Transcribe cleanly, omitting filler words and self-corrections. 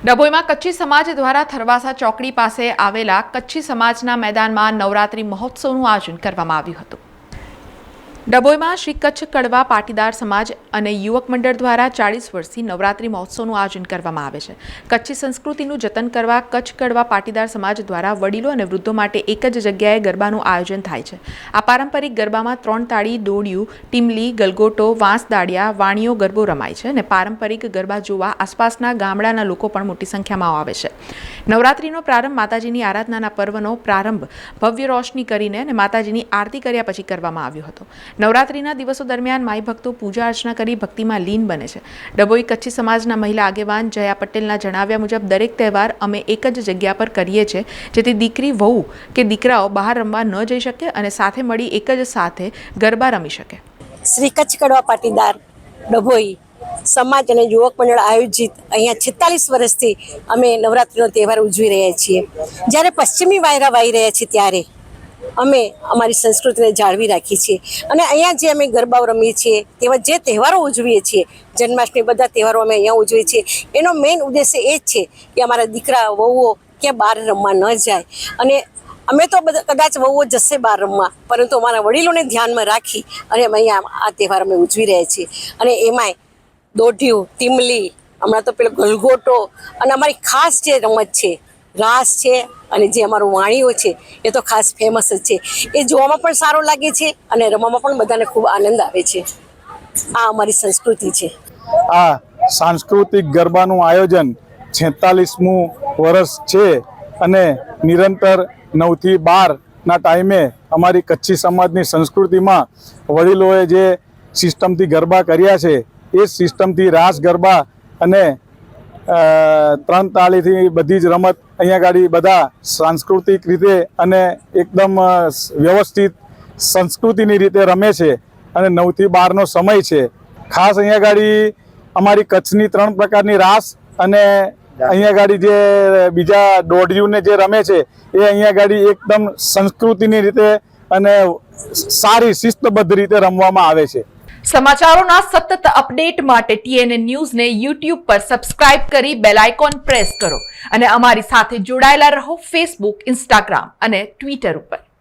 ડભોઈમાં કચ્છી સમાજ દ્વારા થરવાસા ચોકડી પાસે આવેલા કચ્છી સમાજના મેદાનમાં નવરાત્રી મહોત્સવનું આયોજન કરવામાં આવ્યું હતું। ડભોઈમાં શ્રી કચ્છ કડવા પાટીદાર સમાજ અને યુવક મંડળ દ્વારા 40 વર્ષથી નવરાત્રી મહોત્સવનું આયોજન કરવામાં આવે છે। કચ્છી સંસ્કૃતિનું જતન કરવા કચ્છ કડવા પાટીદાર સમાજ દ્વારા વડીલો અને વૃદ્ધો માટે એક જ જગ્યાએ ગરબાનું આયોજન થાય છે। આ પારંપરિક ગરબામાં 3 તાળી, દોડિયું, ટીમલી, ગલગોટો, વાંસ દાડિયા, વાણીઓ ગરબો રમાય છે અને પારંપરિક ગરબા જોવા આસપાસના ગામડાના લોકો પણ મોટી સંખ્યામાં આવે છે। નવરાત્રીનો પ્રારંભ માતાજીની આરાધનાના પર્વનો પ્રારંભ ભવ્ય રોશની કરીને અને માતાજીની આરતી કર્યા પછી કરવામાં આવ્યો હતો। નવરાત્રીના દિવસો દરમિયાન માઈ ભક્તો પૂજા અર્ચના કરી ભક્તિમાં લીન બને છે। ડભોઈ કચ્છી સમાજના મહિલા આગેવાન જયા પટેલના જણાવ્યા મુજબ દરેક તહેવાર અમે એક જ જગ્યા પર કરીએ છીએ જેથી દીકરી વહુ કે દીકરાઓ બહાર રમવા ન જઈ શકે અને સાથે મળી એક જ સાથે ગરબા રમી શકે। શ્રી કચ્છ કડવા પાટીદાર ડભોઈ સમાજ અને યુવક મંડળ આયોજિત અહીંયા 46 વર્ષથી અમે નવરાત્રીનો તહેવાર ઉજવી રહ્યા છીએ। જ્યારે પશ્ચિમી વાયરા વાઈ રહ્યા છે ત્યારે અમે અમારી સંસ્કૃતિને જાળવી રાખી છીએ અને અહીંયા જે અમે ગરબાઓ રમીએ છીએ તેવા જે તહેવારો ઉજવીએ છીએ, જન્માષ્ટમી, બધા તહેવારો અમે અહીંયા ઉજવીએ છીએ, એનો મેઇન ઉદ્દેશ્ય એ જ છે કે અમારા દીકરા વહુઓ ક્યાં બહાર રમવા ન જાય। અને અમે તો કદાચ વહુઓ જશે બહાર રમવા, પરંતુ અમારા વડીલોને ધ્યાનમાં રાખી અને અમે અહીંયા આ તહેવાર અમે ઉજવી રહ્યા છીએ। અને એમાંય દોઢિયું, ટીમલી, હમણાં તો પેલો ગલગોટો અને અમારી ખાસ જે રમત છે રાસ છે અને જે અમારું વાણીઓ છે એ તો ખાસ ફેમસ જ છે। એ જોવામાં પણ સારો લાગે છે અને રમવામાં પણ બધાને ખૂબ આનંદ આવે છે। આ અમારી સંસ્કૃતિ છે। આ સાંસ્કૃતિક ગરબાનું આયોજન 46મું વર્ષ છે અને નિરંતર 9 થી 12ના ટાઈમે અમારી કચ્છી સમાજની સંસ્કૃતિમાં વડીલોએ જે સિસ્ટમથી ગરબા કર્યા છે એ સિસ્ટમથી રાસ ગરબા અને 3 તાળીથી બધી જ રમત અહીંયા ગાડી બધા સાંસ્કૃતિક રીતે અને એકદમ વ્યવસ્થિત સંસ્કૃતિની રીતે રમે છે અને 9 થી 12નો સમય છે। ખાસ અહીંયા ગાડી અમારી કચ્છની 3 પ્રકારની રાસ અને અહીંયા ગાડી જે બીજા દોઢિયુંને જે રમે છે એ અહીંયા ગાડી એકદમ સંસ્કૃતિની રીતે અને સારી શિસ્તબદ્ધ રીતે રમવામાં આવે છે। સમાચારોના સતત અપડેટ માટે TNN ન્યૂઝને YouTube પર સબસ્ક્રાઇબ કરી બેલ આઇકોન પ્રેસ કરો અને અમારી સાથે જોડાયેલા રહો Facebook, Instagram અને Twitter ઉપર।